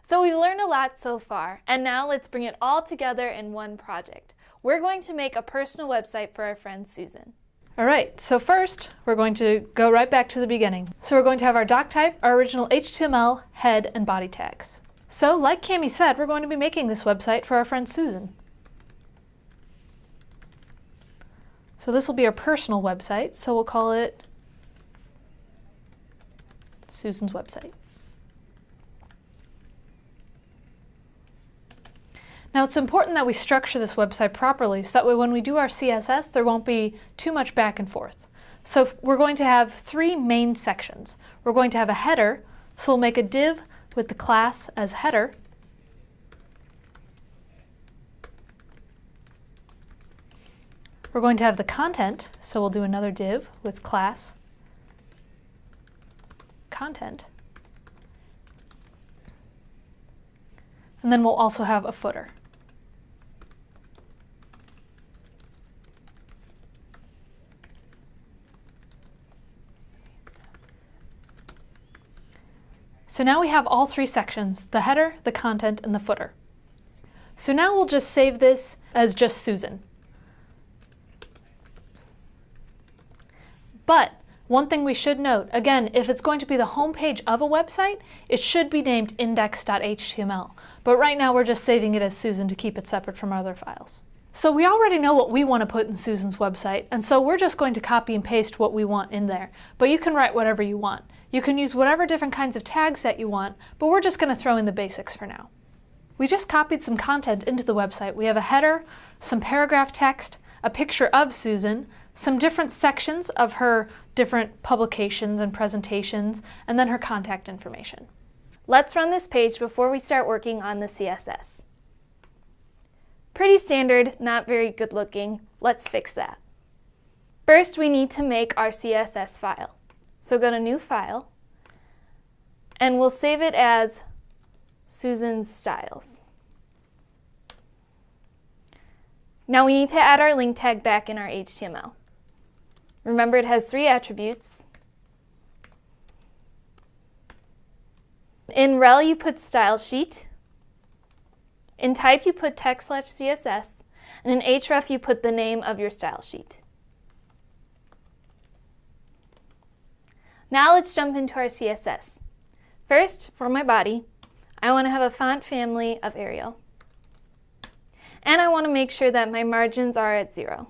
So we've learned a lot so far, and now let's bring it all together in one project. We're going to make a personal website for our friend Susan. All right, so first we're going to go right back to the beginning. So we're going to have our doc type, our original HTML, head, and body tags. So like Cami said, we're going to be making this website for our friend Susan. So this will be our personal website, so we'll call it Susan's website. Now it's important that we structure this website properly so that way when we do our CSS there won't be too much back and forth. So we're going to have three main sections. We're going to have a header, so we'll make a div with the class as header. We're going to have the content, so we'll do another div with class content. And then we'll also have a footer. So now we have all three sections, the header, the content, and the footer. So now we'll just save this as just Susan. But one thing we should note, again, if it's going to be the home page of a website, it should be named index.html. But right now we're just saving it as Susan to keep it separate from our other files. So we already know what we want to put in Susan's website, and so we're just going to copy and paste what we want in there. But you can write whatever you want. You can use whatever different kinds of tags that you want, but we're just going to throw in the basics for now. We just copied some content into the website. We have a header, some paragraph text, a picture of Susan, some different sections of her different publications and presentations, and then her contact information. Let's run this page before we start working on the CSS. Pretty standard, not very good looking. Let's fix that. First, we need to make our CSS file. So go to New File, and we'll save it as Susan's Styles. Now we need to add our link tag back in our HTML. Remember, it has 3 attributes. In rel, you put style sheet. In type, you put text/CSS. And in href, you put the name of your style sheet. Now let's jump into our CSS. First, for my body, I want to have a font family of Arial. And I want to make sure that my margins are at 0.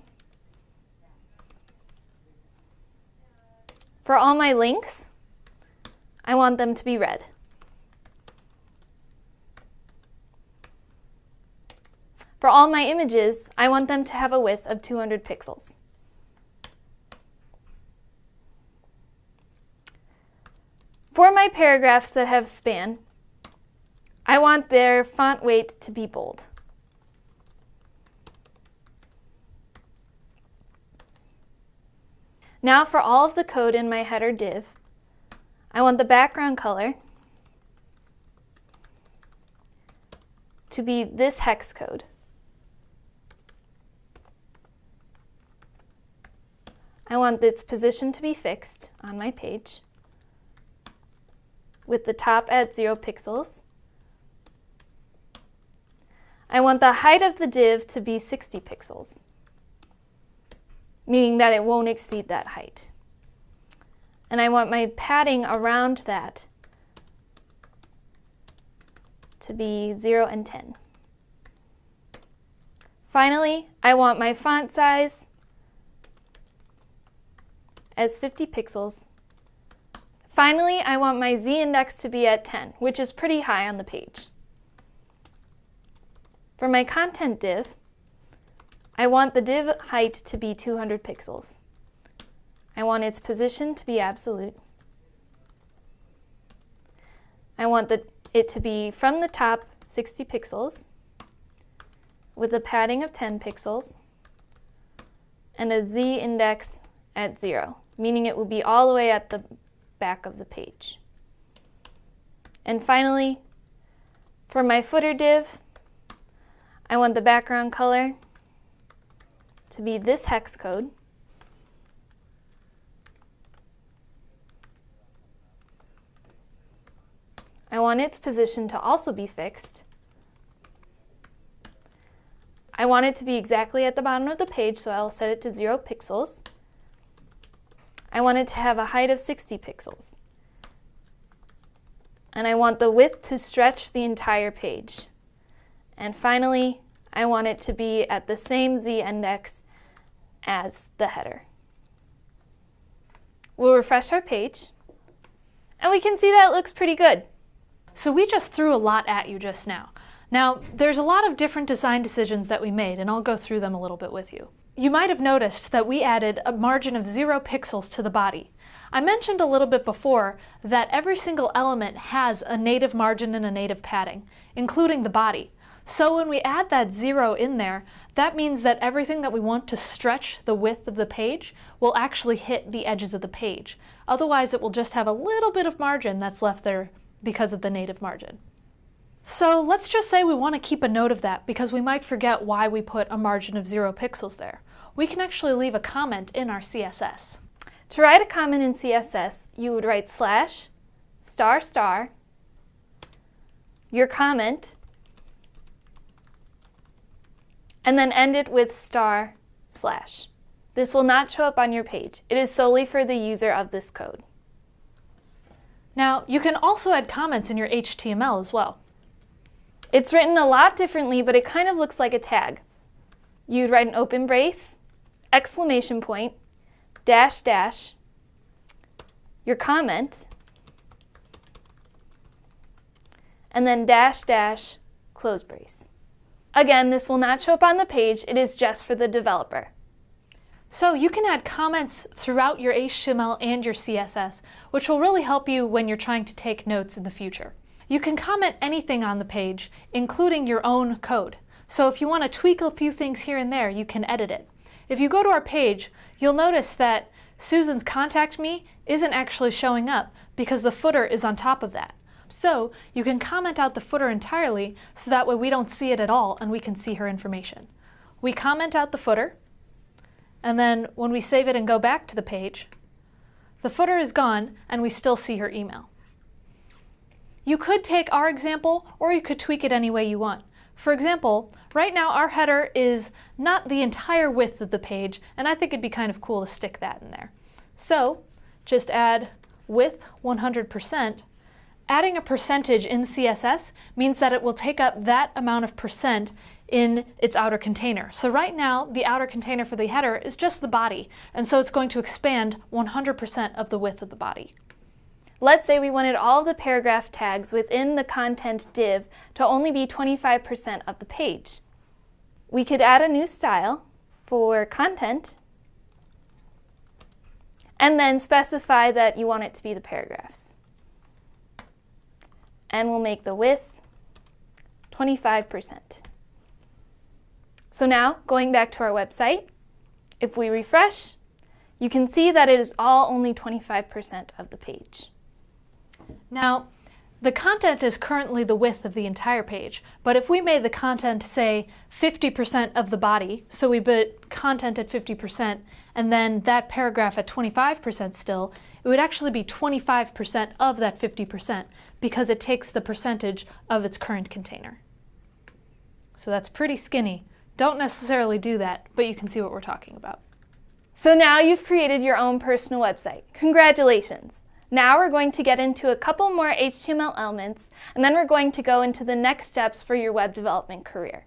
For all my links, I want them to be red. For all my images, I want them to have a width of 200 pixels. For my paragraphs that have span, I want their font weight to be bold. Now for all of the code in my header div, I want the background color to be this hex code. I want its position to be fixed on my page, with the top at 0 pixels. I want the height of the div to be 60 pixels, meaning that it won't exceed that height. And I want my padding around that to be 0 and 10. Finally, I want my font size as 50 pixels. Finally, I want my z-index to be at 10, which is pretty high on the page. For my content div, I want the div height to be 200 pixels. I want its position to be absolute. I want it to be from the top 60 pixels with a padding of 10 pixels and a z-index at 0, meaning it will be all the way at the back of the page. And finally, for my footer div, I want the background color to be this hex code. I want its position to also be fixed. I want it to be exactly at the bottom of the page, so I'll set it to 0 pixels. I want it to have a height of 60 pixels. And I want the width to stretch the entire page. And finally, I want it to be at the same z-index as the header. We'll refresh our page, and we can see that it looks pretty good. So we just threw a lot at you just now. Now, there's a lot of different design decisions that we made, and I'll go through them a little bit with you. You might have noticed that we added a margin of 0 pixels to the body. I mentioned a little bit before that every single element has a native margin and a native padding, including the body. So when we add that 0 in there, that means that everything that we want to stretch the width of the page will actually hit the edges of the page. Otherwise, it will just have a little bit of margin that's left there because of the native margin. So let's just say we want to keep a note of that because we might forget why we put a margin of 0 pixels there. We can actually leave a comment in our CSS. To write a comment in CSS, you would write /*, your comment, and then end it with */. This will not show up on your page. It is solely for the user of this code. Now, you can also add comments in your HTML as well. It's written a lot differently, but it kind of looks like a tag. You'd write an open brace, exclamation point, --, your comment, and then --, close brace. Again, this will not show up on the page. It is just for the developer. So you can add comments throughout your HTML and your CSS, which will really help you when you're trying to take notes in the future. You can comment anything on the page, including your own code. So if you want to tweak a few things here and there, you can edit it. If you go to our page, you'll notice that Susan's Contact Me isn't actually showing up because the footer is on top of that. So you can comment out the footer entirely so that way we don't see it at all and we can see her information. We comment out the footer, and then when we save it and go back to the page, the footer is gone and we still see her email. You could take our example or you could tweak it any way you want. For example, right now our header is not the entire width of the page, and I think it'd be kind of cool to stick that in there. So just add width 100%. Adding a percentage in CSS means that it will take up that amount of percent in its outer container. So right now, the outer container for the header is just the body, and so it's going to expand 100% of the width of the body. Let's say we wanted all of the paragraph tags within the content div to only be 25% of the page. We could add a new style for content and then specify that you want it to be the paragraphs. And we'll make the width 25%. So now, going back to our website, if we refresh, you can see that it is all only 25% of the page. Now, the content is currently the width of the entire page, but if we made the content, say, 50% of the body, so we put content at 50% and then that paragraph at 25% still, it would actually be 25% of that 50% because it takes the percentage of its current container. So that's pretty skinny. Don't necessarily do that, but you can see what we're talking about. So now you've created your own personal website. Congratulations! Now we're going to get into a couple more HTML elements, and then we're going to go into the next steps for your web development career.